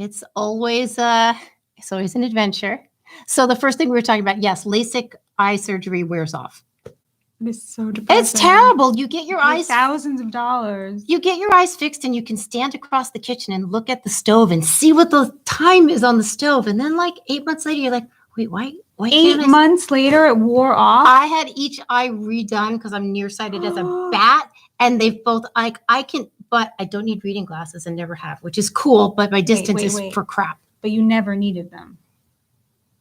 It's always an adventure. So the first thing we were talking about, yes, LASIK eye surgery wears off. It's so depressing. It's terrible. You get your eyes thousands of dollars. You get your eyes fixed, and you can stand across the kitchen and look at the stove and see what the time is on the stove. And then, like 8 months later, you're like, wait, why? 8 months later, it wore off. I had each eye redone because I'm nearsighted as a bat, and they've both I can, but I don't need reading glasses and never have, which is cool. But my distance is for crap. But you never needed them.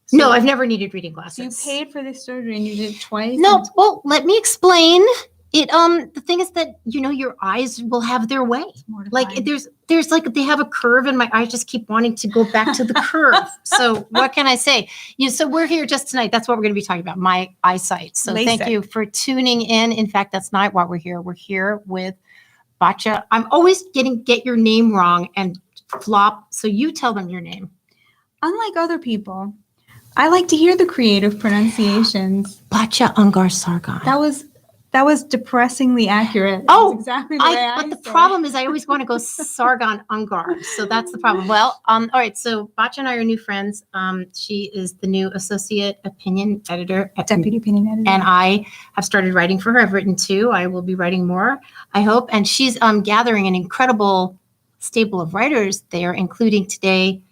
So, no, I've never needed reading glasses. So you paid for this surgery and you did it twice? No, well, let me explain. The thing is that, your eyes will have their way. Like there's like, they have a curve, and my eyes just keep wanting to go back to the curve. So what can I say? So we're here just tonight. That's what we're going to be talking about, my eyesight. So LASIK. Thank you for tuning in. In fact, that's not why we're here. We're here with Batya. I'm always get your name wrong and flop. So you tell them your name. Unlike other people, I like to hear the creative pronunciations. Batya Ungar Sargon. That was depressingly accurate. Oh, exactly the way but the problem is I always want to go Sargon Ungar. So that's the problem. Well, all right. So Batya and I are new friends. She is the new associate opinion editor. Deputy opinion editor. And I have started writing for her. I've written 2. I will be writing more, I hope. And she's gathering an incredible stable of writers there, including today,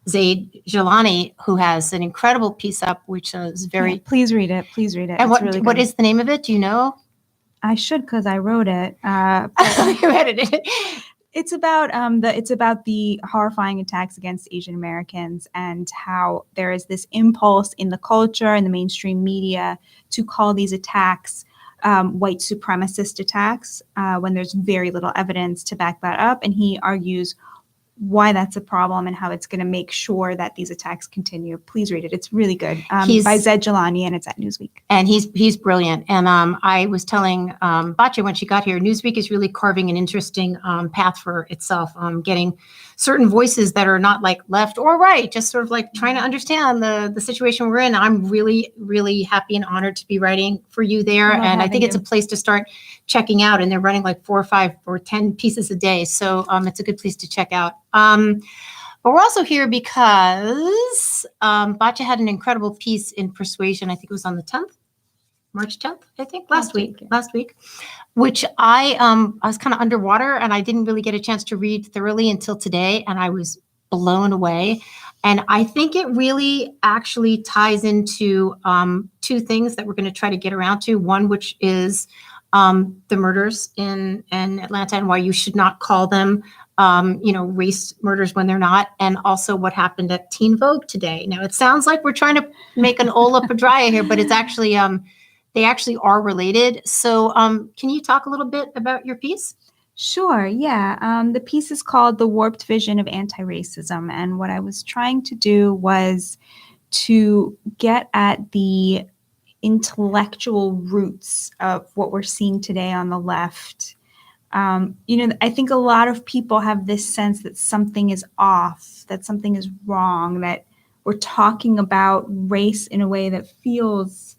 Zaid Jilani, who has an incredible piece up, which is very... Yeah, please read it. Please read it. And what is the name of it? Do you know? I should, because I wrote it. You edited it. It's about the horrifying attacks against Asian Americans, and how there is this impulse in the culture and the mainstream media to call these attacks white supremacist attacks when there's very little evidence to back that up. And he argues why that's a problem and how it's going to make sure that these attacks continue. Please read it. It's really good. By Zaid Jilani, and it's at Newsweek. And he's brilliant. And I was telling Batya when she got here, Newsweek is really carving an interesting path for itself, getting certain voices that are not like left or right, just sort of like trying to understand the situation we're in. I'm really, really happy and honored to be writing for you there. And I think it's a place to start checking out. And they're running like 4 or 5 or 10 pieces a day. So it's a good place to check out. But we're also here because Batya had an incredible piece in Persuasion. I think it was on the 10th, March 10th, I think, last week, which I was kind of underwater, and I didn't really get a chance to read thoroughly until today, and I was blown away. And I think it really actually ties into 2 things that we're going to try to get around to. One, which is the murders in Atlanta, and why you should not call them race murders when they're not, and also what happened at Teen Vogue today. Now, it sounds like we're trying to make an Ola Padraya here, but it's actually, they actually are related. So can you talk a little bit about your piece? Sure, yeah. The piece is called The Warped Vision of Anti-Racism. And what I was trying to do was to get at the intellectual roots of what we're seeing today on the left. I think a lot of people have this sense that something is off, that something is wrong, that we're talking about race in a way that feels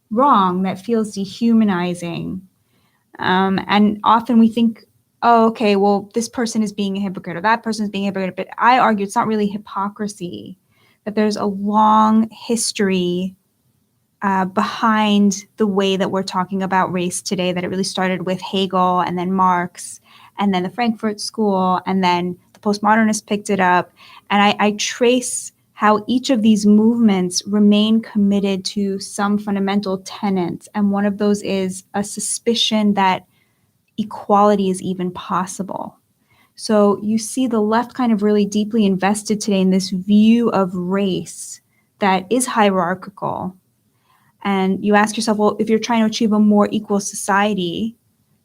wrong, that feels dehumanizing. And often we think, oh, okay, well, this person is being a hypocrite or that person is being a hypocrite. But I argue it's not really hypocrisy, that there's a long history behind the way that we're talking about race today, that it really started with Hegel and then Marx and then the Frankfurt School, and then the postmodernists picked it up. And I trace how each of these movements remain committed to some fundamental tenets. And one of those is a suspicion that equality is even possible. So you see the left kind of really deeply invested today in this view of race that is hierarchical. And you ask yourself, well, if you're trying to achieve a more equal society,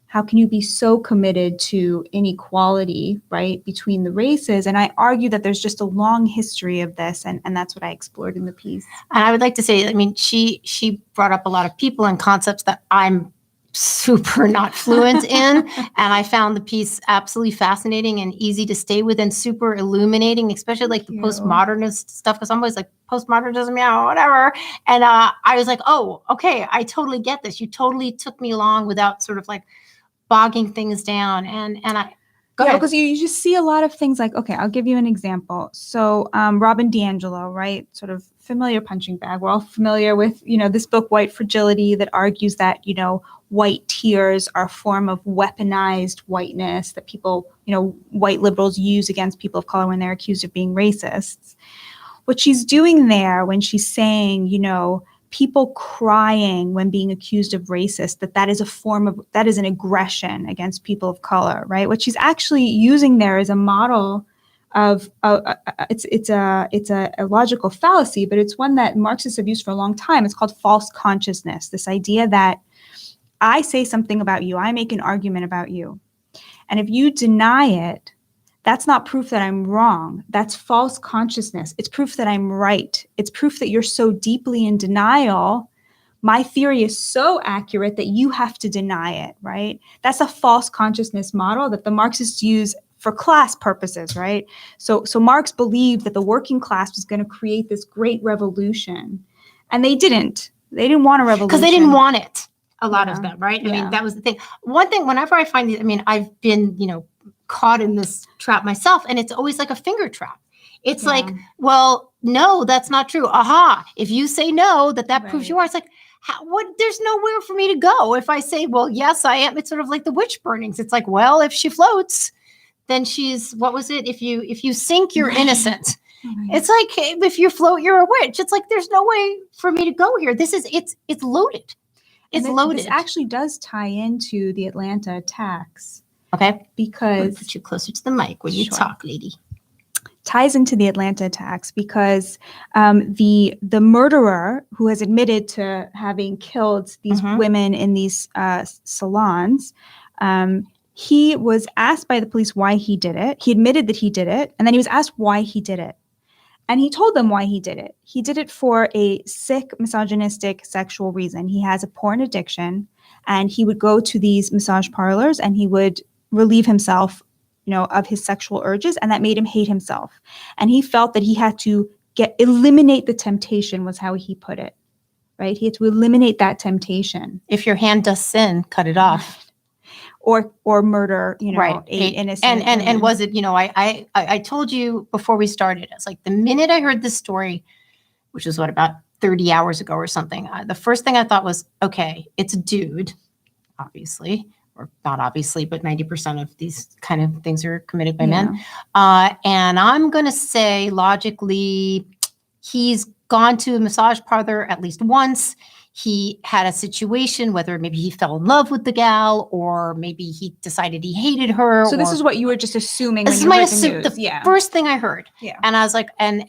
how can you be so committed to inequality, right, between the races? And I argue that there's just a long history of this, and that's what I explored in the piece. And I would like to say, I mean, she brought up a lot of people and concepts that I'm super not fluent in. And I found the piece absolutely fascinating and easy to stay with and super illuminating, especially like the postmodernist stuff, because I'm always like, postmodernism, yeah, whatever. And I was like, oh, okay, I totally get this. You totally took me along without sort of like bogging things down. And Go Yeah, ahead. because you just see a lot of things like, okay, I'll give you an example. So Robin DiAngelo, right? Sort of familiar punching bag. We're all familiar with, this book, White Fragility, that argues that, white tears are a form of weaponized whiteness that people, white liberals use against people of color when they're accused of being racists. What she's doing there when she's saying, people crying when being accused of racist, that is a form of, that is an aggression against people of color, right? What she's actually using there is a model of, it's a logical fallacy, but it's one that Marxists have used for a long time. It's called false consciousness. This idea that I say something about you, I make an argument about you, and if you deny it, that's not proof that I'm wrong. That's false consciousness. It's proof that I'm right. It's proof that you're so deeply in denial. My theory is so accurate that you have to deny it, right? That's a false consciousness model that the Marxists use for class purposes, right? So Marx believed that the working class was going to create this great revolution, and they didn't. They didn't want a revolution. Because they didn't want it, a lot of Yeah. them, right? I Yeah. mean, that was the thing. One thing, whenever I find these, I mean, I've been, caught in this trap myself, and it's always like a finger trap. It's Yeah. like, well, no, that's not true. Aha. If you say no, that proves Right. you are. It's like, there's nowhere for me to go. If I say, well, yes, I am. It's sort of like the witch burnings. It's like, well, if she floats, then she's, what was it? If you sink, you're Right. innocent. Right. It's like, if you float, you're a witch. It's like, there's no way for me to go here. It's loaded. It's loaded. This actually does tie into the Atlanta attacks. Okay. Because put you closer to the mic when you Sure. talk, lady. Ties into the Atlanta attacks because the murderer who has admitted to having killed these women in these salons, he was asked by the police why he did it. He admitted that he did it, and then he was asked why he did it. And he told them why he did it. He did it for a sick, misogynistic, sexual reason. He has a porn addiction, and he would go to these massage parlors and he would relieve himself, of his sexual urges, and that made him hate himself. And he felt that he had to eliminate the temptation, was how he put it, right? He had to eliminate that temptation. If your hand does sin, cut it off. Or murder, right. a innocent and was it, I told you before we started, it's like the minute I heard this story, which was about 30 hours ago or something, the first thing I thought was, okay, it's a dude, obviously, or not obviously, but 90% of these kind of things are committed by men. And I'm going to say logically, he's gone to a massage parlor at least once. He had a situation, whether maybe he fell in love with the gal, or maybe he decided he hated her. So this is what you were just assuming when this you is heard the news. First thing I heard. Yeah. And I was like, and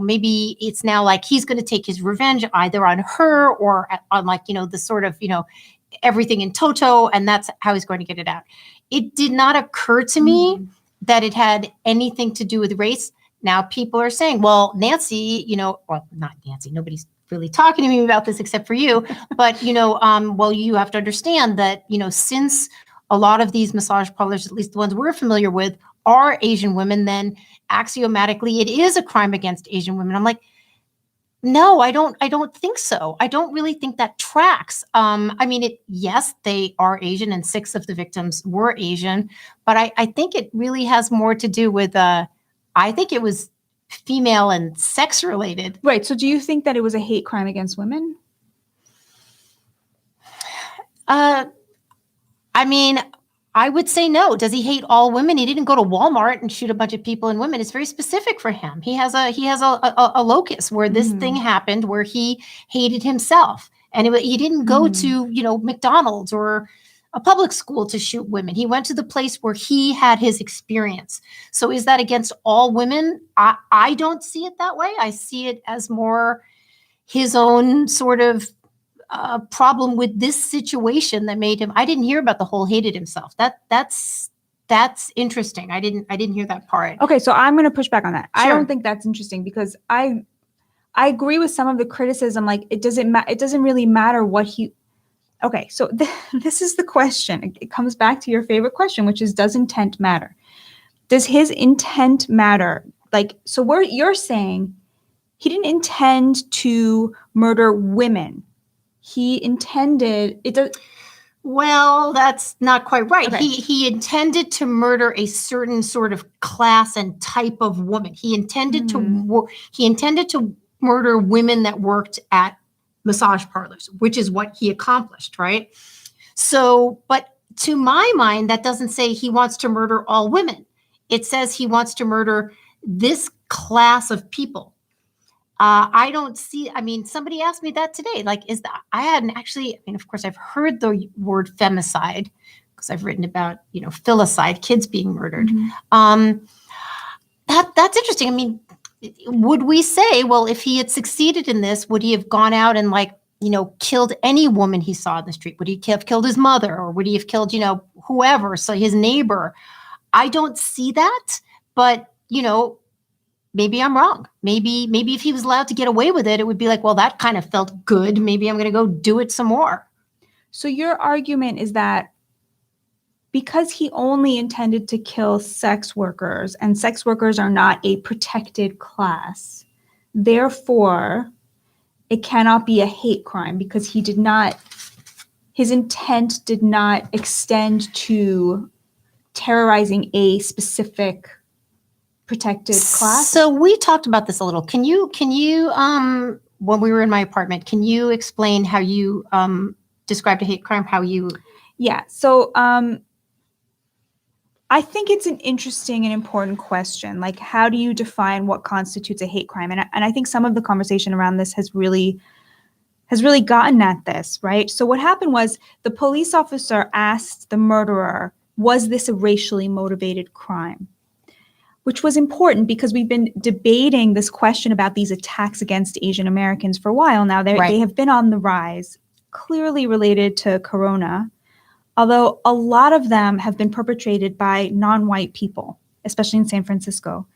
maybe it's now like he's going to take his revenge either on her or on the sort of, everything in toto, and that's how he's going to get it out. It did not occur to me that it had anything to do with race. Now people are saying, well, Nancy, well, not Nancy, nobody's really talking to me about this except for you, but well, you have to understand that, since a lot of these massage parlors, at least the ones we're familiar with, are Asian women, then axiomatically it is a crime against Asian women. I'm like, no, I don't think so. I don't really think that tracks. I mean, yes, they are Asian and 6 of the victims were Asian, but I think it really has more to do with, I think it was female and sex related. Right. So do you think that it was a hate crime against women? I mean, I would say no. Does he hate all women? He didn't go to Walmart and shoot a bunch of people and women. It's very specific for him. He has a locus where this thing happened, where he hated himself, and he didn't go to McDonald's or a public school to shoot women. He went to the place where he had his experience. So is that against all women? I don't see it that way. I see it as more his own sort of problem with this situation that made him. I didn't hear about the whole hated himself. That's interesting. I didn't hear that part. Okay, so I'm going to push back on that. Sure. I don't think that's interesting because I agree with some of the criticism. Like it doesn't really matter what he. Okay, so this is the question. It comes back to your favorite question, which is, does intent matter? Does his intent matter? Like, so you're saying he didn't intend to murder women. He intended it. Well, that's not quite right. Okay. He intended to murder a certain sort of class and type of woman. He intended to murder women that worked at massage parlors, which is what he accomplished, right? So, but to my mind, that doesn't say he wants to murder all women. It says he wants to murder this class of people. I don't see, I mean, somebody asked me that today. Like, is that, I hadn't actually, I mean, of course, I've heard the word femicide because I've written about, filicide, kids being murdered. Um, that's interesting. I mean, would we say, well, if he had succeeded in this, would he have gone out and killed any woman he saw in the street? Would he have killed his mother, or would he have killed, whoever, so his neighbor? I don't see that, but maybe I'm wrong. Maybe if he was allowed to get away with it, it would be like, well, that kind of felt good. Maybe I'm going to go do it some more. So your argument is that because he only intended to kill sex workers, and sex workers are not a protected class, therefore it cannot be a hate crime because his intent did not extend to terrorizing a specific protected class. So we talked about this a little. Can you when we were in my apartment, can you explain how you described a hate crime? Yeah. So I think it's an interesting and important question. Like, how do you define what constitutes a hate crime? And I think some of the conversation around this has really gotten at this, right? So what happened was the police officer asked the murderer, was this a racially motivated crime? Which was important because we've been debating this question about these attacks against Asian Americans for a while now. They have been on the rise, clearly related to Corona, although a lot of them have been perpetrated by non-white people, especially in San Francisco.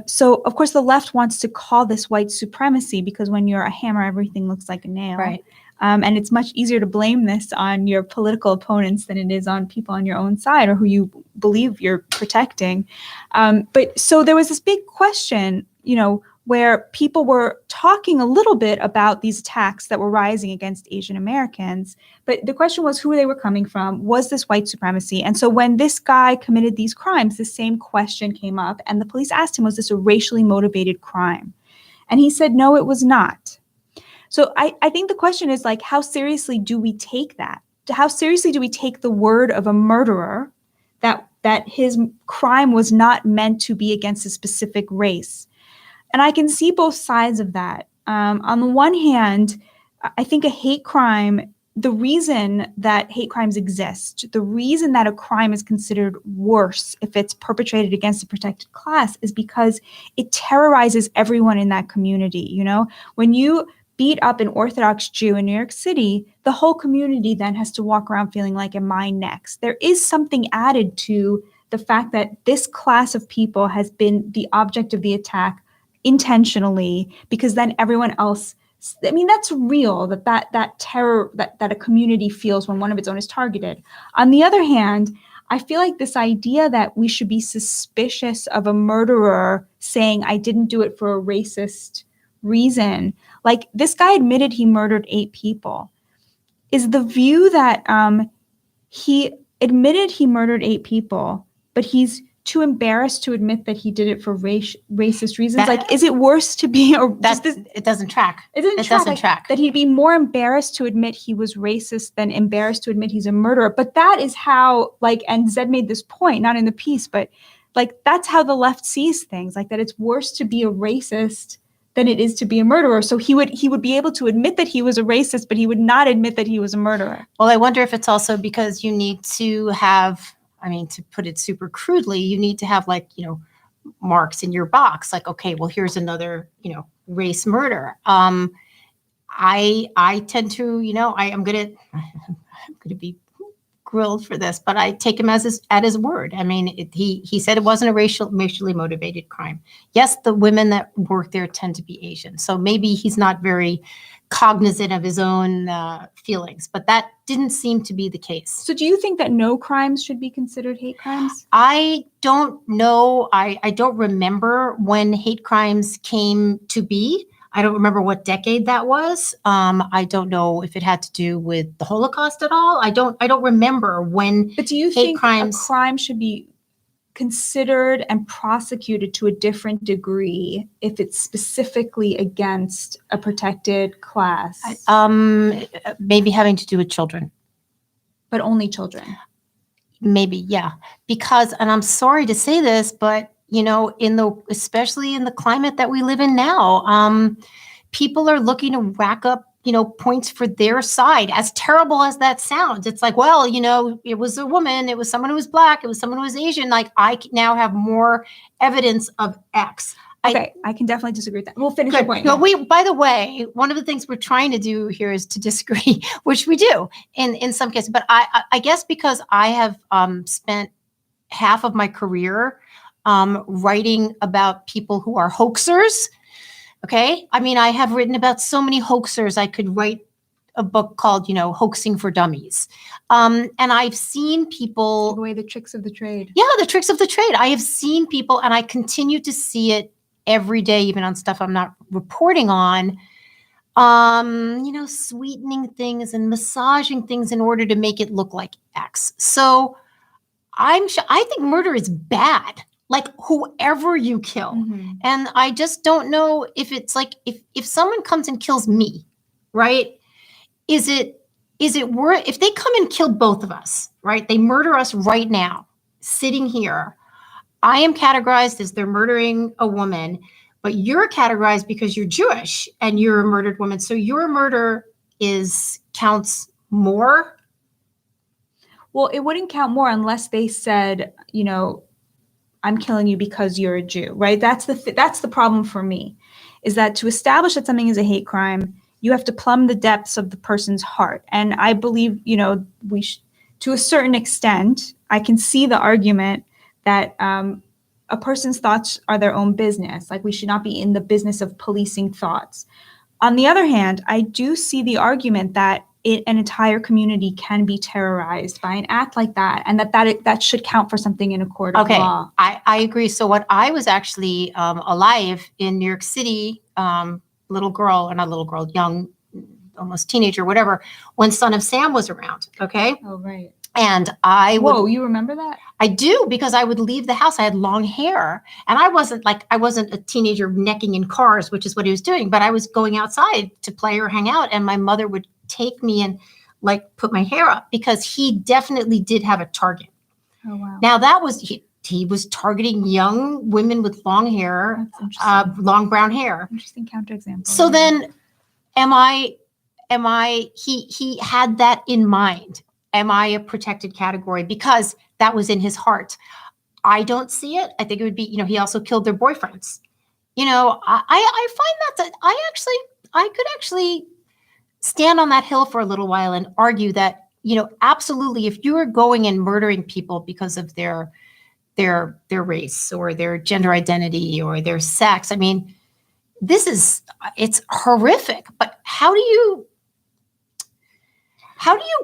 So, of course, the left wants to call this white supremacy because when you're a hammer, everything looks like a nail. Right. And it's much easier to blame this on your political opponents than it is on people on your own side or who you believe you're protecting. But so there was this big question, where people were talking a little bit about these attacks that were rising against Asian Americans. But the question was who they were coming from. Was this white supremacy? And so when this guy committed these crimes, the same question came up. And the police asked him, was this a racially motivated crime? And he said, no, it was not. So I think the question is like, how seriously do we take that? How seriously do we take the word of a murderer that his crime was not meant to be against a specific race? And I can see both sides of that. On the one hand, I think a hate crime, the reason that hate crimes exist, the reason that a crime is considered worse if it's perpetrated against a protected class is because it terrorizes everyone in that community. When you beat up an Orthodox Jew in New York City, the whole community then has to walk around feeling like, am I next? There is something added to the fact that this class of people has been the object of the attack intentionally, because then everyone else, I mean, that's real, that terror that a community feels when one of its own is targeted. On the other hand, I feel like this idea that we should be suspicious of a murderer saying, I didn't do it for a racist reason. Like, this guy admitted he murdered 8 people. Is the view that he admitted he murdered 8 people, but he's too embarrassed to admit that he did it for racist reasons? Is it worse to be it doesn't track. It doesn't track. That he'd be more embarrassed to admit he was racist than embarrassed to admit he's a murderer. But that is how, and Zed made this point, not in the piece, but that's how the left sees things, that it's worse to be a racist than it is to be a murderer. So he would be able to admit that he was a racist, but he would not admit that he was a murderer. Well, I wonder if it's also because you need to have, to put it super crudely, you need to have marks in your box. Okay, well, here's another, race murder. I tend to, I'm going to be grilled for this, but I take him at his word. He said it wasn't a racially motivated crime. Yes, the women that work there tend to be Asian, so maybe he's not very cognizant of his own feelings, but that didn't seem to be the case. So do you think that no crimes should be considered hate crimes? I don't know. I don't remember when hate crimes came to be. I don't remember what decade that was. I don't know if it had to do with the Holocaust at all. I don't remember when. But do you hate think crimes, a crime should be considered and prosecuted to a different degree if it's specifically against a protected class, maybe having to do with children? but only children? Maybe, yeah. Because, and I'm sorry to say this, but especially in the climate that we live in now, people are looking to rack up, points for their side. As terrible as that sounds, it's like, well, it was a woman, it was someone who was Black, it was someone who was Asian. Like, I now have more evidence of X. Okay, I can definitely disagree with that. We'll finish your point. No, by the way, one of the things we're trying to do here is to disagree, which we do in some cases. But I guess because I have spent half of my career writing about people who are hoaxers. Okay. I mean, I have written about so many hoaxers. I could write a book called, Hoaxing for Dummies. And I've seen people. Give away the tricks of the trade. Yeah, the tricks of the trade. I have seen people, and I continue to see it every day, even on stuff I'm not reporting on, sweetening things and massaging things in order to make it look like X. So I think murder is bad, like whoever you kill. Mm-hmm. And I just don't know if it's like, if someone comes and kills me, right? Is it worth, if they come and kill both of us, right? They murder us right now, sitting here. I am categorized as they're murdering a woman, but you're categorized because you're Jewish and you're a murdered woman. So your murder counts more. Well, it wouldn't count more unless they said, I'm killing you because you're a Jew, right? That's the problem for me, is that to establish that something is a hate crime, you have to plumb the depths of the person's heart. And I believe, to a certain extent, I can see the argument that a person's thoughts are their own business. Like, we should not be in the business of policing thoughts. On the other hand, I do see the argument that an entire community can be terrorized by an act like that, and that should count for something in a court of law. I agree. So what I was actually alive in New York City, little girl, or not little girl, young, almost teenager, whatever, when Son of Sam was around. Okay. Oh, right. And Whoa, you remember that? I do, because I would leave the house. I had long hair, and I wasn't a teenager necking in cars, which is what he was doing, but I was going outside to play or hang out, and my mother would take me and put my hair up, because he definitely did have a target. Oh, wow. Now that was, he was targeting young women with long hair, long brown hair. Interesting counterexample. So then he had that in mind. Am I a protected category? Because that was in his heart. I don't see it. I think it would be, he also killed their boyfriends. I find that I could actually stand on that hill for a little while and argue that, absolutely, if you are going and murdering people because of their race or their gender identity or their sex, I mean, it's horrific. But how do you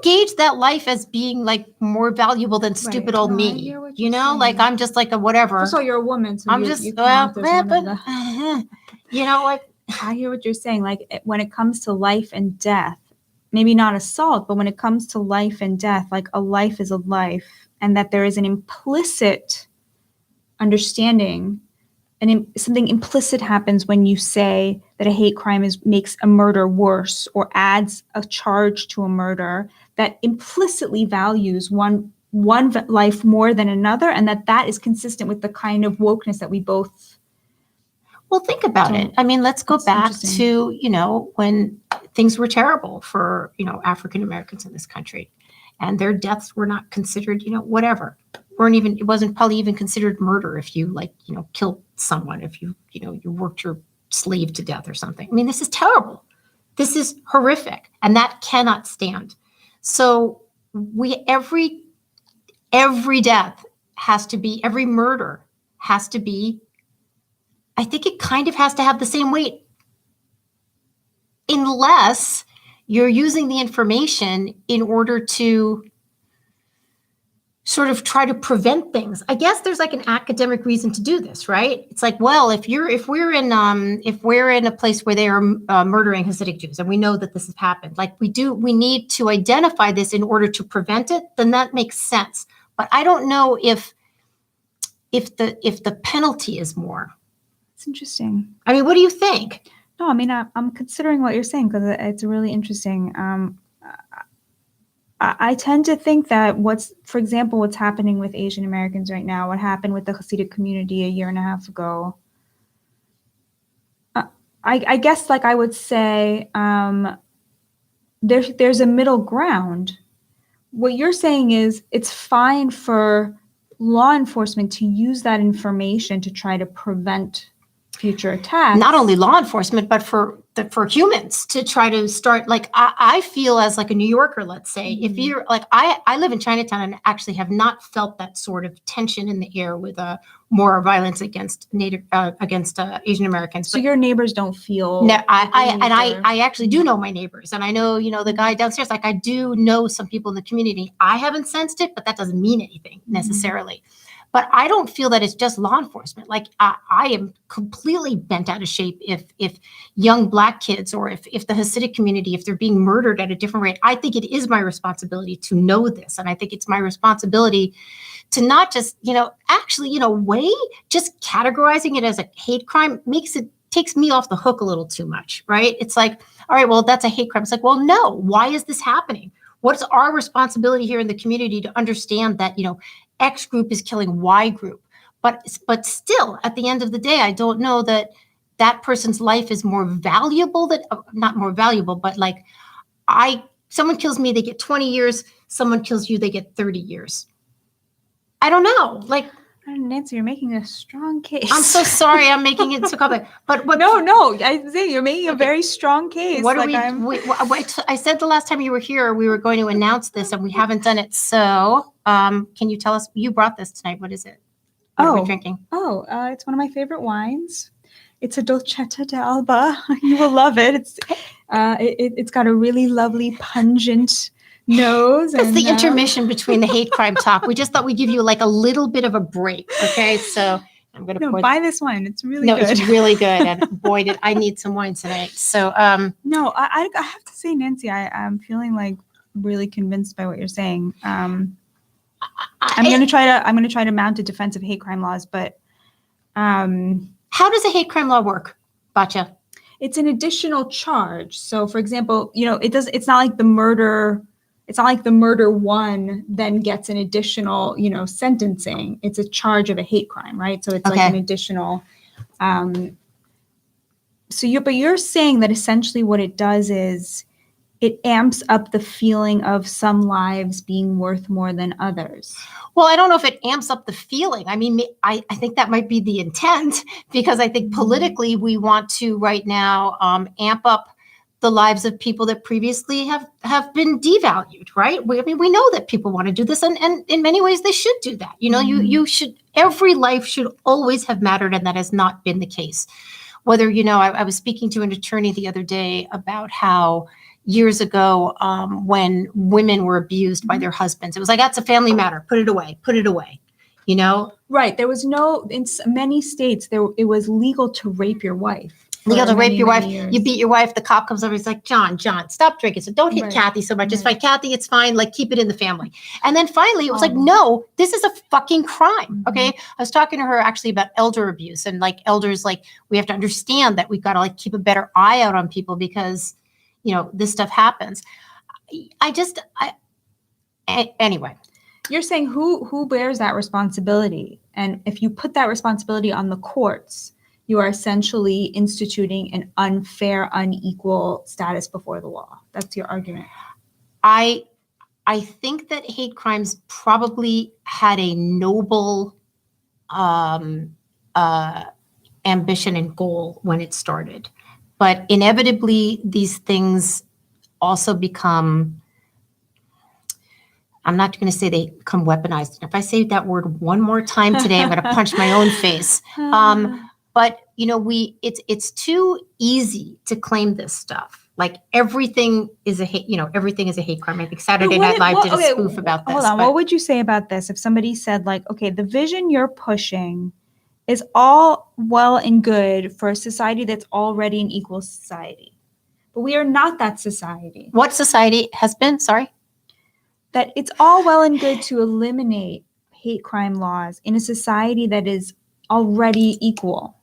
gauge that life as being more valuable than stupid old me? I'm just like a whatever. First of all, you're a woman, so I'm you just, count as one of but the- I hear what you're saying. When it comes to life and death, maybe not assault, but when it comes to life and death, a life is a life, and that there is an implicit understanding, and something implicit happens when you say that a hate crime makes a murder worse or adds a charge to a murder that implicitly values one life more than another, and that is consistent with the kind of wokeness that we both. Well, think about it. I mean, let's go back to, when things were terrible for, African Americans in this country, and their deaths were not considered, whatever. It wasn't probably even considered murder if you killed someone, if you worked your slave to death or something. I mean, this is terrible. This is horrific, and that cannot stand. So every death has to be, every murder has to be, I think it kind of has to have the same weight, unless you're using the information in order to sort of try to prevent things. I guess there's like an academic reason to do this, right? It's like, well, if we're in a place where they are murdering Hasidic Jews, and we know that this has happened, like we need to identify this in order to prevent it, then that makes sense. But I don't know if the penalty is more. It's interesting. I mean, what do you think? No, I mean, I'm considering what you're saying because it's really interesting. I tend to think that for example, what's happening with Asian Americans right now, what happened with the Hasidic community a year and a half ago, I guess, like I would say, there's a middle ground. What you're saying is it's fine for law enforcement to use that information to try to prevent future attacks. Not only law enforcement, but for humans to try to start, like, I feel as like a New Yorker, let's say, if you're like, I live in Chinatown and actually have not felt that sort of tension in the air with more violence against Asian Americans. So your neighbors don't feel. No, I actually do know my neighbors, and I know, the guy downstairs, like I do know some people in the community. I haven't sensed it, but that doesn't mean anything necessarily. But I don't feel that it's just law enforcement. Like I am completely bent out of shape if young Black kids or if the Hasidic community, if they're being murdered at a different rate. I think it is my responsibility to know this. And I think it's my responsibility to not just, actually, just categorizing it as a hate crime takes me off the hook a little too much, right? It's like, all right, well, that's a hate crime. It's like, well, no, why is this happening? What's our responsibility here in the community to understand that, X group is killing Y group, but still, at the end of the day, I don't know that person's life is more valuable not more valuable, but like someone kills me, they get 20 years. Someone kills you, they get 30 years. I don't know. Like, Nancy, you're making a strong case. I'm so sorry. I'm making it so complicated. But what? No. I say you're making a very strong case. What are I said the last time you were here, we were going to announce this, and we haven't done it. So, can you tell us? You brought this tonight. What is it? What are we drinking? It's one of my favorite wines. It's a Dolcetta d'Alba. You will love it. It's got a really lovely pungent nose. That's the intermission between the hate crime talk. We just thought we'd give you like a little bit of a break. Okay, so I'm going to buy this wine. It's really good. No, it's really good. And boy, did I need some wine tonight. So no, I have to say, Nancy, I'm feeling like really convinced by what you're saying. I'm going to try to mount a defense of hate crime laws, but how does a hate crime law work, Batya? It's an additional charge. So, for example, it's not like the murder. It's not like the murder one then gets an additional, sentencing. It's a charge of a hate crime, right? So it's like an additional. But you're saying that essentially what it does is it amps up the feeling of some lives being worth more than others. Well, I don't know if it amps up the feeling. I mean, I think that might be the intent, because I think politically we want to right now amp up the lives of people that previously have been devalued, right? We know that people want to do this, and in many ways they should do that. You should, every life should always have mattered, and that has not been the case. Whether, I was speaking to an attorney the other day about how years ago, when women were abused by their husbands, it was like, that's a family matter, put it away, Right. There was in many states, it was legal to rape your wife. Legal to rape your wife. Years. You beat your wife. The cop comes over. He's like, John, stop drinking. So don't hit Kathy so much. It's fine. Kathy, it's fine. Like, keep it in the family. And then finally, it was like, no, this is a fucking crime. Okay. I was talking to her actually about elder abuse, and like elders, like, we have to understand that we've got to like keep a better eye out on people because, this stuff happens. Anyway. You're saying who bears that responsibility? And if you put that responsibility on the courts, you are essentially instituting an unfair, unequal status before the law. That's your argument. I think that hate crimes probably had a noble ambition and goal when it started. But inevitably, these things also become, I'm not going to say they become weaponized. If I say that word one more time today, I'm going to punch my own face. But it's too easy to claim this stuff. Like everything is a hate, everything is a hate crime. I think Saturday What Night if- Live what- did a okay, spoof about this. Hold on. but- What would you say about this if somebody said, like, okay, the vision you're pushing is all well and good for a society that's already an equal society, but we are not that society. What society has been? Sorry. That it's all well and good to eliminate hate crime laws in a society that is already equal.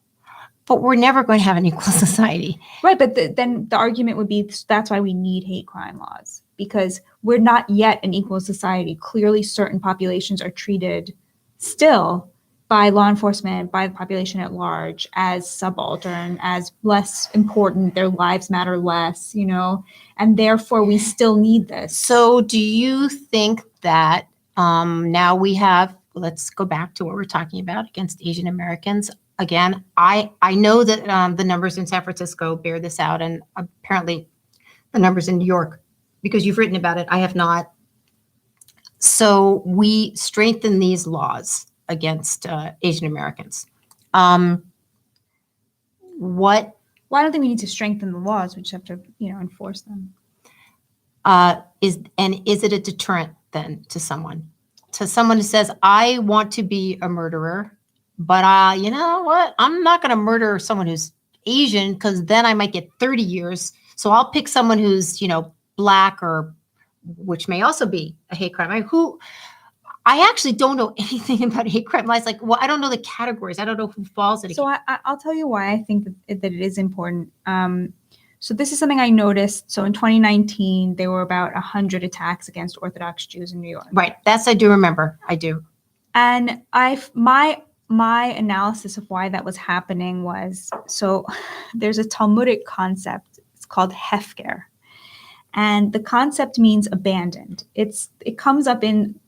But we're never going to have an equal society. Right, but then the argument would be that's why we need hate crime laws, because we're not yet an equal society. Clearly, certain populations are treated still by law enforcement, by the population at large, as subaltern, as less important. Their lives matter less, and therefore we still need this. So do you think that now let's go back to what we're talking about against Asian Americans. Again, I know that the numbers in San Francisco bear this out, and apparently the numbers in New York, because you've written about it, I have not. So we strengthen these laws against Asian Americans. What? Well, I don't think we need to strengthen the laws. We just have to, enforce them. Is it a deterrent then to someone who says, I want to be a murderer, but you know what? I'm not going to murder someone who's Asian because then I might get 30 years. So I'll pick someone who's, black, or which may also be a hate crime. I actually don't know anything about hate crime laws. I don't know the categories. I don't know who falls in it. So I'll tell you why I think that it is important. So this is something I noticed. So in 2019, there were about 100 attacks against Orthodox Jews in New York. Right. I do remember. I do. And my analysis of why that was happening was, so there's a Talmudic concept. It's called hefker. And the concept means abandoned. It comes up in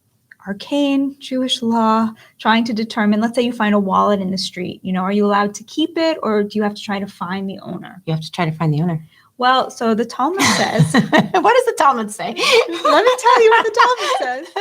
arcane Jewish law, trying to determine, let's say you find a wallet in the street, are you allowed to keep it, or do you have to try to find the owner? You have to try to find the owner. Well, so the Talmud says, what does the Talmud say? Let me tell you what the Talmud says.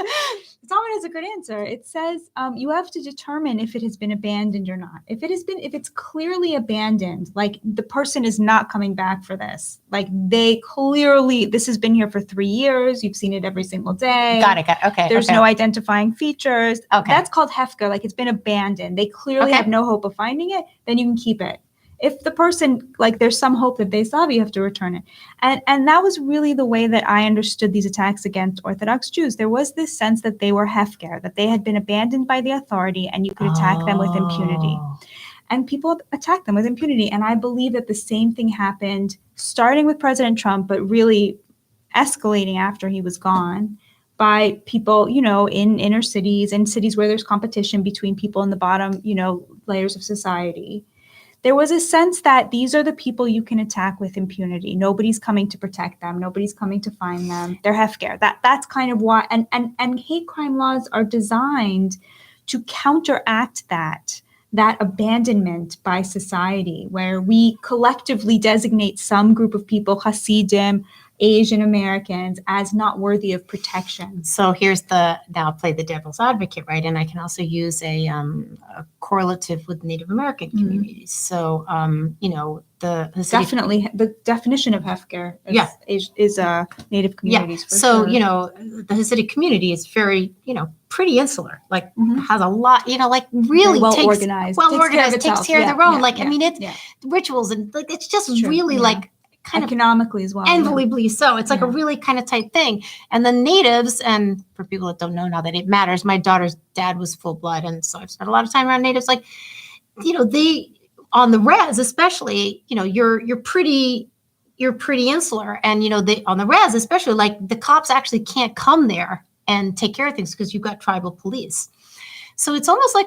The Talmud has a good answer. It says you have to determine if it has been abandoned or not. If it's clearly abandoned, like the person is not coming back for this. Like this has been here for 3 years. You've seen it every single day. Got it. Okay. There's no identifying features. Okay. That's called hefker. Like it's been abandoned. They clearly have no hope of finding it. Then you can keep it. If the person, there's some hope that they saw, you have to return it. And that was really the way that I understood these attacks against Orthodox Jews. There was this sense that they were hefker, that they had been abandoned by the authority and you could attack them with impunity. And people attacked them with impunity. And I believe that the same thing happened, starting with President Trump, but really escalating after he was gone, by people, in inner cities and cities where there's competition between people in the bottom, layers of society. There was a sense that these are the people you can attack with impunity. Nobody's coming to protect them. Nobody's coming to find them. They're hefker. That's kind of why. And hate crime laws are designed to counteract that abandonment by society, where we collectively designate some group of people, Hasidim, Asian Americans, as not worthy of protection. So now I'll play the devil's advocate, right? And I can also use a correlative with Native American communities. So, the Hasidic, definitely the definition of hefker is Native communities. Yeah. So, the Hasidic community is very, pretty insular, has a lot, really well takes organized, takes care of their own. It's rituals and it's just True. really kind economically as well. Enviably so. It's a really kind of tight thing. And the natives, and for people that don't know now that it matters, my daughter's dad was full blood. And so I've spent a lot of time around natives. They, on the res especially, you're pretty insular. And, on the res especially, the cops actually can't come there and take care of things because you've got tribal police. So it's almost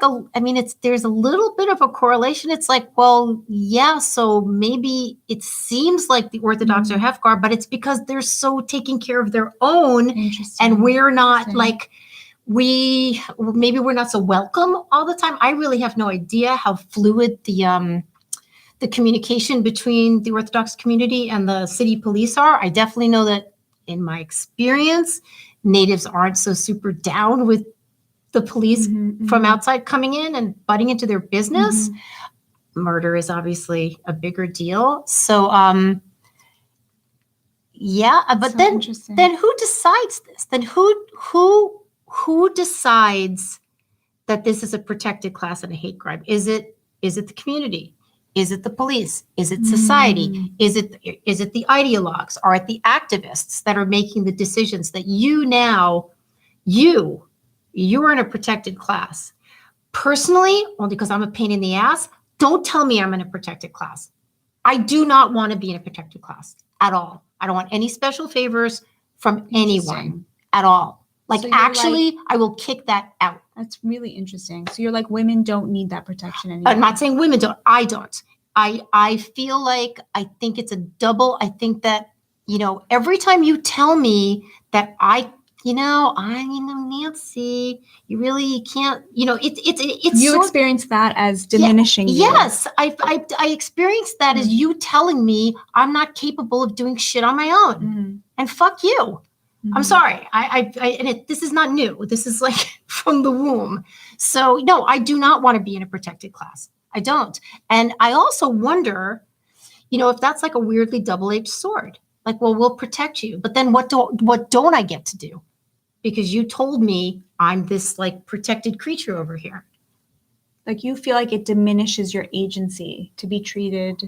there's a little bit of a correlation. It's so maybe it seems like the Orthodox are hefker, but it's because they're so taking care of their own, and we're not maybe we're not so welcome all the time. I really have no idea how fluid the communication between the Orthodox community and the city police are. I definitely know that in my experience, natives aren't so super down with the police from outside coming in and butting into their business. Murder is obviously a bigger deal. So Yeah, but So then interesting. who decides this? Then who decides that this is a protected class and a hate crime? Is it the community? Is it the police? Is it society? Mm. Is it the ideologues? Are it the activists that are making the decisions that you're in a protected class? Personally, only because I'm a pain in the ass, don't tell me I'm in a protected class. I do not want to be in a protected class at all. I don't want any special favors from anyone Interesting. at all. Like, So you're actually, I will kick that out. That's really interesting. So you're like, women don't need that protection anymore. I'm not saying women don't. I don't. I feel like, I think it's a double. I think that, every time you tell me that Nancy, you can't, it's You sort experience that as diminishing you. Yes, I experienced that as you telling me I'm not capable of doing shit on my own. Mhm. And fuck you. I'm Mhm. sorry. This is not new. This is like from the womb. So no, I do not want to be in a protected class. I don't. And I also wonder, if that's like a weirdly double-edged sword. Like, well, we'll protect you, but then what don't I get to do? Because you told me I'm this like protected creature over here. Like, you feel like it diminishes your agency to be treated.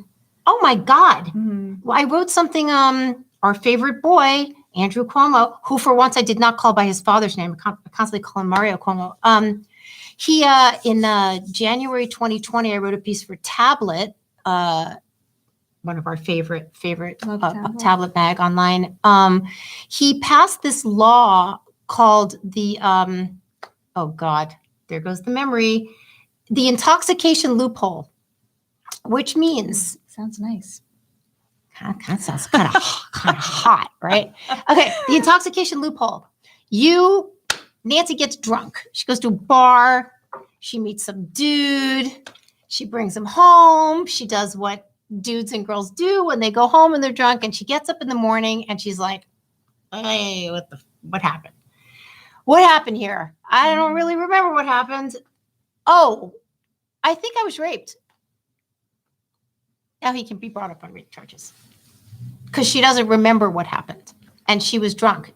Oh my God. Mhm. Well, I wrote something, our favorite boy, Andrew Cuomo, who for once I did not call by his father's name. I constantly call him Mario Cuomo. He, in January 2020, I wrote a piece for Tablet, one of our favorite tablet mag online. He passed this law called the, oh God, there goes the memory, the intoxication loophole, which means, Sounds nice. that sounds kind of hot, right? Okay, the intoxication loophole. Nancy gets drunk. She goes to a bar. She meets some dude. She brings him home. She does what dudes and girls do when they go home and they're drunk. And she gets up in the morning and she's like, "Hey, what happened? What happened here? I don't really remember what happened. Oh, I think I was raped." Now he can be brought up on rape charges because she doesn't remember what happened and she was drunk.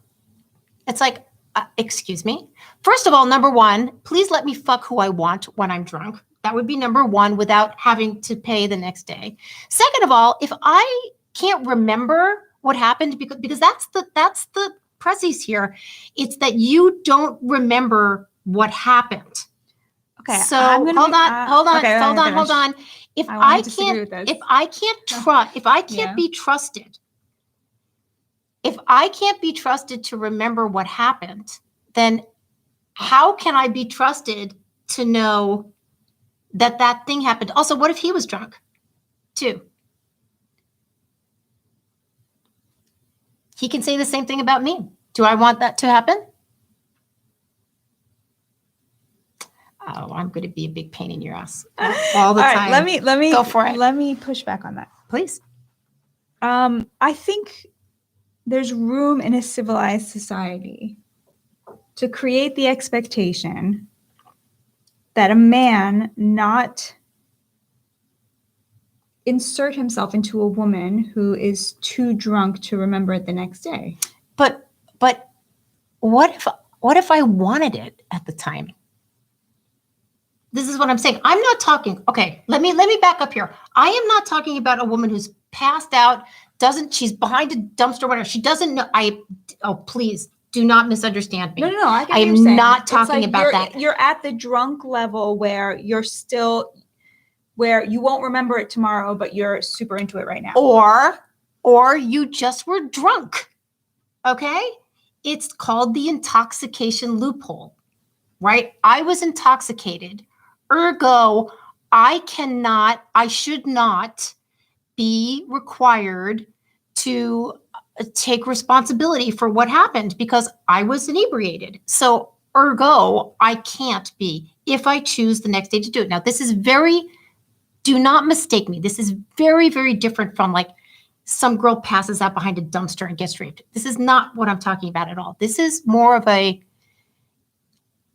It's like, excuse me. First of all, number one, please let me fuck who I want when I'm drunk. That would be number one without having to pay the next day. Second of all, if I can't remember what happened, because that's the precis here, it's that you don't remember what happened. Okay. So I'm gonna hold on. If I I disagree with this. if I can't be trusted, if I can't be trusted to remember what happened, then how can I be trusted to know that thing happened? Also, what if he was drunk too? He can say the same thing about me. Do I want that to happen? Oh, I'm going to be a big pain in your ass all the time. Let me go for it. Let me push back on that, please. I think there's room in a civilized society to create the expectation that a man not insert himself into a woman who is too drunk to remember it the next day. But what if I wanted it at the time? This is what I'm saying. I'm not talking. Okay, let me back up here. I am not talking about a woman who's passed out, she's behind a dumpster, whatever. She doesn't know. Please do not misunderstand me. No. I am not talking about that. You're at the drunk level where where you won't remember it tomorrow, but you're super into it right now. Or you just were drunk. Okay? It's called the intoxication loophole, right? I was intoxicated. Ergo, I should not be required to take responsibility for what happened because I was inebriated. So ergo, I can't be if I choose the next day to do it. Now, do not mistake me. This is very, very different from like some girl passes out behind a dumpster and gets raped. This is not what I'm talking about at all. This is more of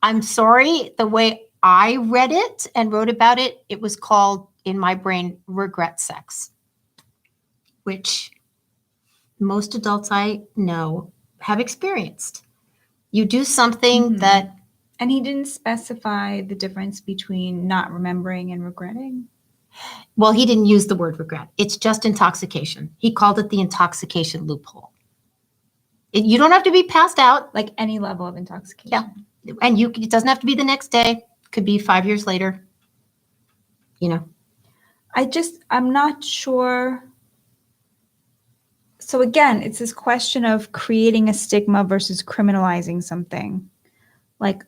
I'm sorry, the way I read it and wrote about it, it was called, in my brain, regret sex, which most adults I know have experienced. You do something Mhm. that, And he didn't specify the difference between not remembering and regretting. well, he didn't use the word regret. It's just intoxication. He called it the intoxication loophole. You don't have to be passed out. Like any level of intoxication. Yeah. And it doesn't have to be the next day. Could be 5 years later. You know. I'm not sure. So again, it's this question of creating a stigma versus criminalizing something. Like,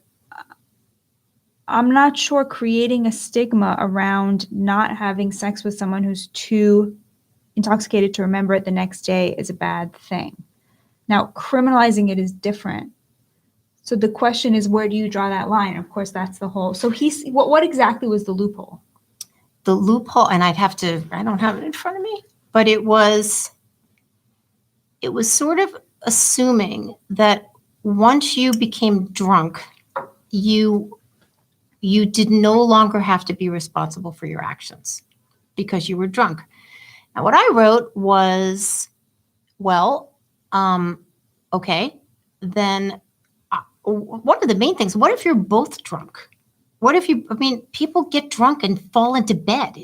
I'm not sure creating a stigma around not having sex with someone who's too intoxicated to remember it the next day is a bad thing. Now, criminalizing it is different. So the question is, where do you draw that line? Of course, that's the whole. So what exactly was the loophole? The loophole, and I don't have it in front of me, but it was sort of assuming that once you became drunk, you did no longer have to be responsible for your actions because you were drunk. Now, what I wrote was, well, okay, then one of the main things, what if you're both drunk? What if people get drunk and fall into bed.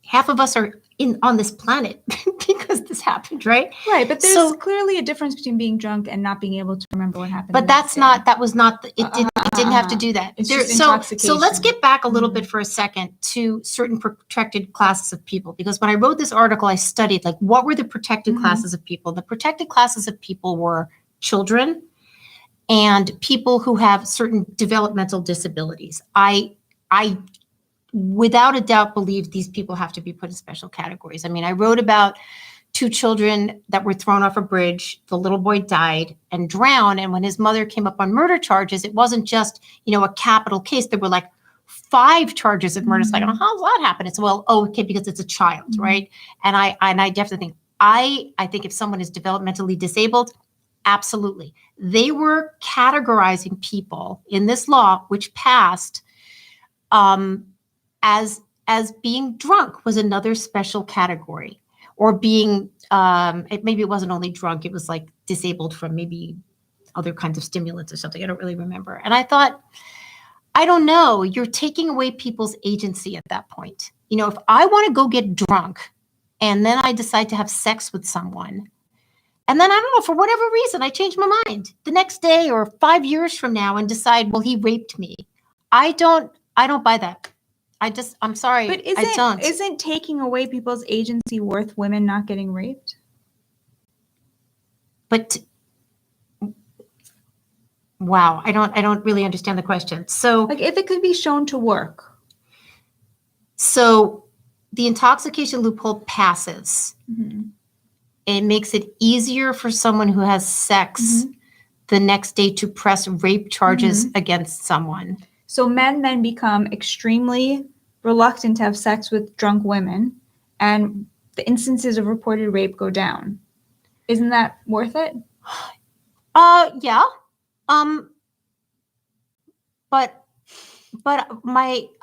Half of us are on this planet because this happened, right? Right, but there's clearly a difference between being drunk and not being able to remember what happened. But that was not, it didn't have to do that. It's just intoxication. So let's get back a little bit for a second to certain protected classes of people, because when I wrote this article, I studied like what were the protected classes of people. The protected classes of people were children and people who have certain developmental disabilities. I without a doubt believe these people have to be put in special categories. I mean, I wrote about 2 children that were thrown off a bridge. The little boy died and drowned. And when his mother came up on murder charges, it wasn't just, a capital case. There were like 5 charges of murder. It's like, how's that happen? It's okay, because it's a child, right? And I definitely think, I think if someone is developmentally disabled, absolutely. They were categorizing people in this law, which passed, as being drunk was another special category, or being maybe it wasn't only drunk, it was like disabled from maybe other kinds of stimulants or something. I don't really remember. And I thought, I don't know, you're taking away people's agency at that point. If I want to go get drunk and then I decide to have sex with someone, and then I don't know, for whatever reason, I change my mind the next day or 5 years from now and decide, well, he raped me. I don't buy that. I'm sorry. But isn't taking away people's agency worth women not getting raped? But wow, I don't really understand the question. So, like, if it could be shown to work. So the intoxication loophole passes. It makes it easier for someone who has sex the next day to press rape charges against someone. So men then become extremely reluctant to have sex with drunk women, and the instances of reported rape go down. Isn't that worth it? Yeah. But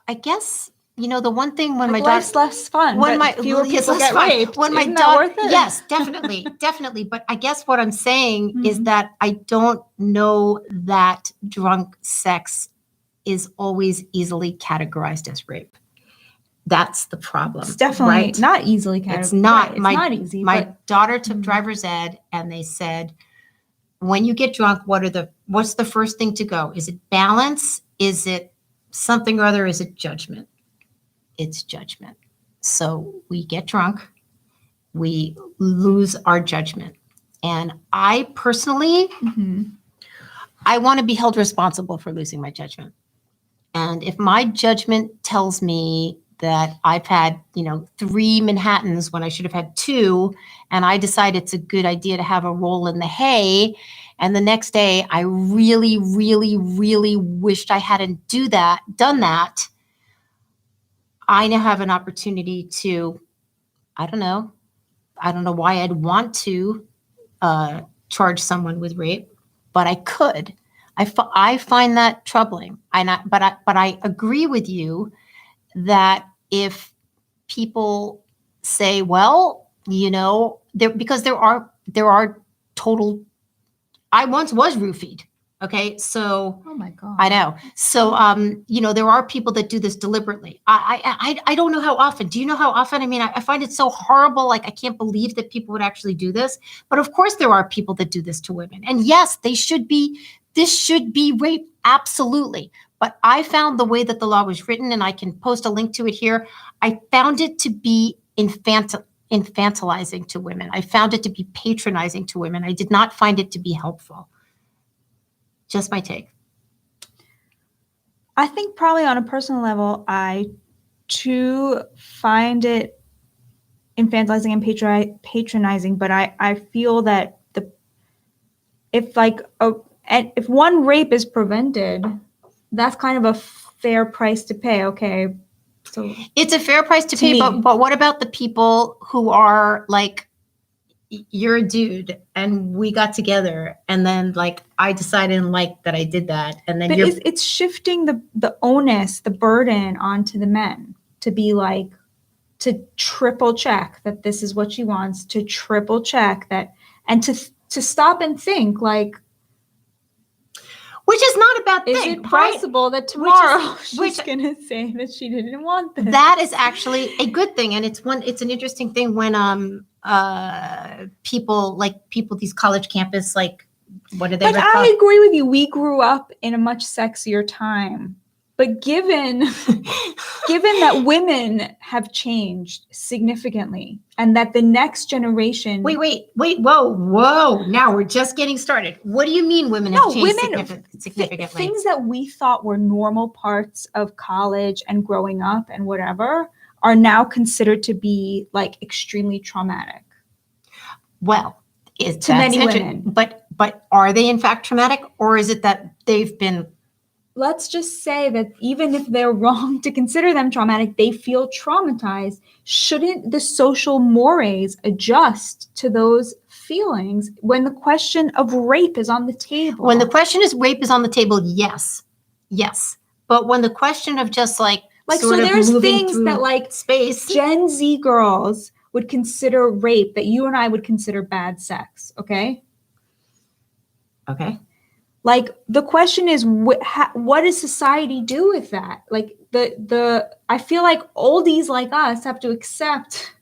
I guess, the one thing when my daughter, life's less fun, when but fewer people get raped. When my daughter, worth it? Yes, definitely. But I guess what I'm saying is that I don't know that drunk sex is always easily categorized as rape. That's the problem. It's definitely not easily categorized. It's not. It's not easy. My daughter took driver's ed, and they said, when you get drunk, what's the first thing to go? Is it balance? Is it something or other? Is it judgment? It's judgment. So we get drunk, we lose our judgment. And I personally, I want to be held responsible for losing my judgment. And if my judgment tells me that I've had, 3 Manhattans when I should have had 2, and I decide it's a good idea to have a roll in the hay, and the next day I really, really, really wished I hadn't done that, I now have an opportunity to, I don't know why I'd want to charge someone with rape, but I could. I find that troubling. But I agree with you that if people say, well, because there are total. I once was roofied. Okay, so Oh my God. I know. So, there are people that do this deliberately. I don't know how often. Do you know how often? I mean, I find it so horrible. Like, I can't believe that people would actually do this. But of course, there are people that do this to women. And yes, this should be rape. Absolutely. But I found the way that the law was written, and I can post a link to it here. I found it to be infantilizing to women. I found it to be patronizing to women. I did not find it to be helpful. Just my take. I think probably on a personal level, I too find it infantilizing and patronizing, but I feel that if one rape is prevented, that's kind of a fair price to pay. Okay, so it's a fair price to pay, me. but what about the people who are like, you're a dude and we got together and then like I decided and like that I did that, and then but it's shifting the onus, the burden onto the men to be like, to triple check that this is what she wants, to triple check that, and to stop and think like, which is not a bad thing. Is it possible that tomorrow she's going to say that she didn't want this? That is actually a good thing, and it's an interesting thing when people, these college campus, like, what are they? But I agree with you. We grew up in a much sexier time. But given that women have changed significantly and that the next generation... Wait, whoa. Now we're just getting started. What do you mean women have changed significantly? Things that we thought were normal parts of college and growing up and whatever are now considered to be like extremely traumatic. Well, to many women. But are they in fact traumatic, or is it that they've been... Let's just say that even if they're wrong to consider them traumatic, they feel traumatized. Shouldn't the social mores adjust to those feelings when the question of rape is on the table? When the question is rape is on the table, yes. But when the question of just like so there's things that like space, Gen Z girls would consider rape that you and I would consider bad sex. Okay. Like the question is, what does society do with that? Like I feel like oldies like us have to accept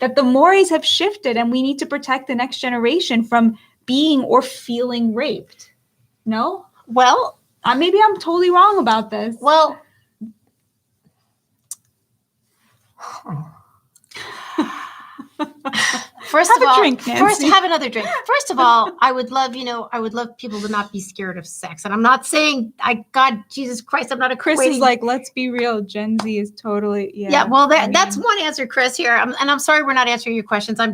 that the mores have shifted and we need to protect the next generation from being or feeling raped. No? Well, maybe I'm totally wrong about this. Well, First of have another drink. First of all, I would love people to not be scared of sex. And I'm not saying, God, Jesus Christ, I'm not a Chris is like, let's be real. Gen Z is totally, Yeah, well, that's one answer, Chris, here. I'm sorry we're not answering your questions. I'm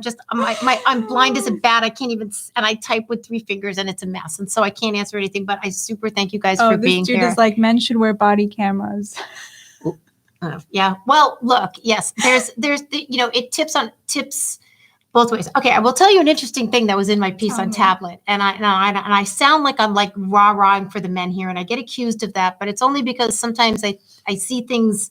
blind as a bat. I can't even, and I type with 3 fingers and it's a mess. And so I can't answer anything, but I super thank you guys for being here. This dude is like, men should wear body cameras. Yeah. Well, look, yes, there's it tips both ways. Okay, I will tell you an interesting thing that was in my piece on Tablet, and I sound like I'm like rah-rahing for the men here, and I get accused of that, but it's only because sometimes I see things.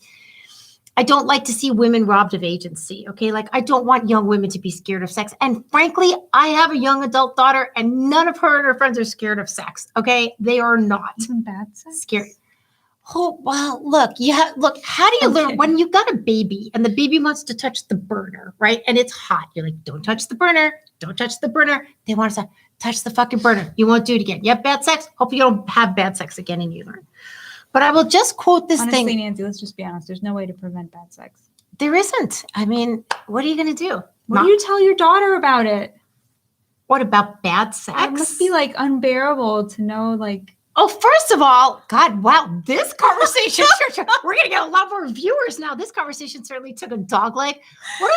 I don't like to see women robbed of agency. Okay, like I don't want young women to be scared of sex, and frankly, I have a young adult daughter, and none of her and her friends are scared of sex. Okay, they are not. Even bad sex? Scared. Oh, well, look, how do you learn when you've got a baby and the baby wants to touch the burner, right? And it's hot. You're like, don't touch the burner. Don't touch the burner. They want to touch the fucking burner. You won't do it again. You have bad sex. Hopefully you don't have bad sex again and you learn. But I will just quote this thing. Honestly, Nancy, let's just be honest. There's no way to prevent bad sex. There isn't. I mean, what are you going to do? What do you tell your daughter about it? What about bad sex? It must be like unbearable to know like. Oh, first of all, God, wow, this conversation, we're going to get a lot more viewers now. This conversation certainly took a dog leg. What do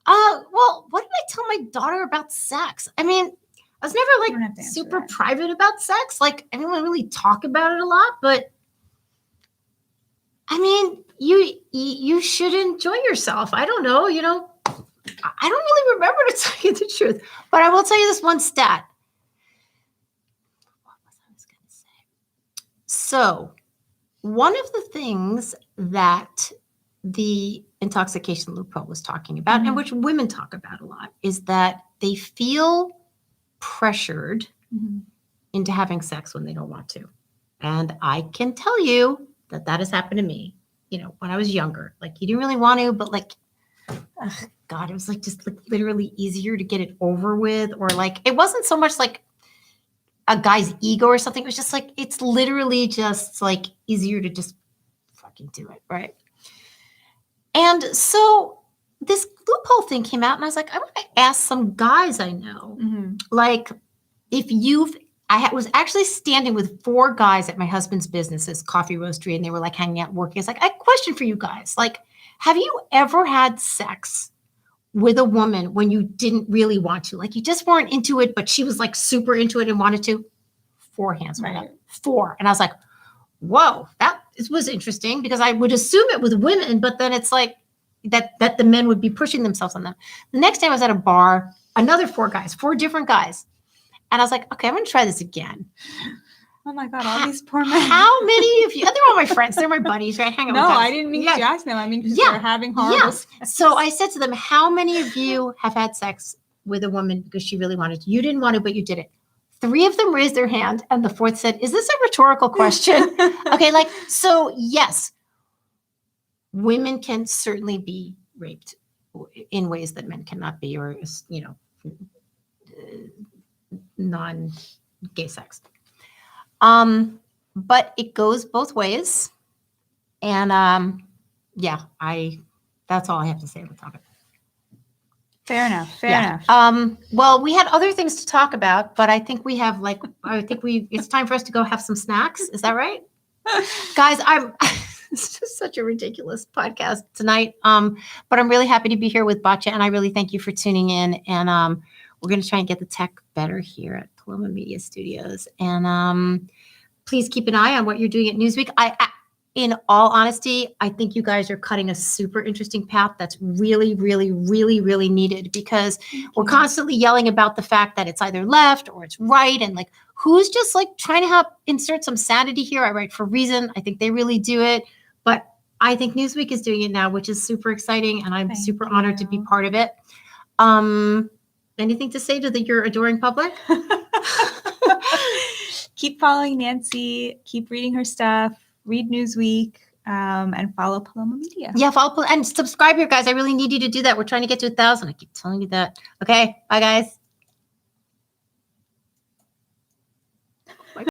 I tell my daughter about sex? I mean, I was never like super private about sex. Like I didn't really talk about it a lot, but I mean, you should enjoy yourself. I don't know, I don't really remember, to tell you the truth, but I will tell you this one stat. So one of the things that the intoxication loophole was talking about, Mhm. and which women talk about a lot, is that they feel pressured Mhm. into having sex when they don't want to. And I can tell you that that has happened to me, when I was younger. Like, you didn't really want to, but like, ugh, God, it was like just like literally easier to get it over with. Or like, it wasn't so much like a guy's ego or something. It was just like, it's literally just like easier to just fucking do it. Right. And so this loophole thing came out, and I was like, I want to ask some guys I know, Mhm. like, if was actually standing with 4 guys at my husband's business's coffee roastery, and they were like hanging out working. It's like, I have a question for you guys. Like, have you ever had sex with a woman when you didn't really want to? Like, you just weren't into it, but she was like super into it and wanted to? 4 hands went up. Right. 4. And I was like, whoa, that was interesting, because I would assume it with women, but then it's like that the men would be pushing themselves on them. The next day I was at a bar, another 4 guys, 4 different guys. And I was like, okay, I'm going to try this again. Oh my God, all these poor men. How many of you? They're all my friends. They're my buddies, right? Hang out No, with guys. I didn't mean Yeah. to ask them. I mean, because Yeah. they're having horrible sex. So I said to them, how many of you have had sex with a woman because she really wanted to? You didn't want to, but you did it. 3 of them raised their hand, and the 4th said, is this a rhetorical question? Okay, so yes, women can certainly be raped in ways that men cannot be, or, non-gay sex. But it goes both ways. And that's all I have to say on the topic. Fair enough. Fair enough. Well, we had other things to talk about, but I think it's time for us to go have some snacks. Is that right? Guys, it's just such a ridiculous podcast tonight. But I'm really happy to be here with Batya, and I really thank you for tuning in. And we're going to try and get the tech better here at Paloma Media Studios. And please keep an eye on what you're doing at Newsweek. In all honesty, I think you guys are cutting a super interesting path that's really, really, really, really needed, because we're constantly yelling about the fact that it's either left or it's right. And like, who's just like trying to help insert some sanity here? I write for Reason. I think they really do it. But I think Newsweek is doing it now, which is super exciting. And I'm super honored to be part of it. Anything to say to your adoring public? Keep following Nancy. Keep reading her stuff. Read Newsweek, and follow Paloma Media. Yeah, follow and subscribe here, guys. I really need you to do that. We're trying to get to 1,000. I keep telling you that. Okay, bye, guys.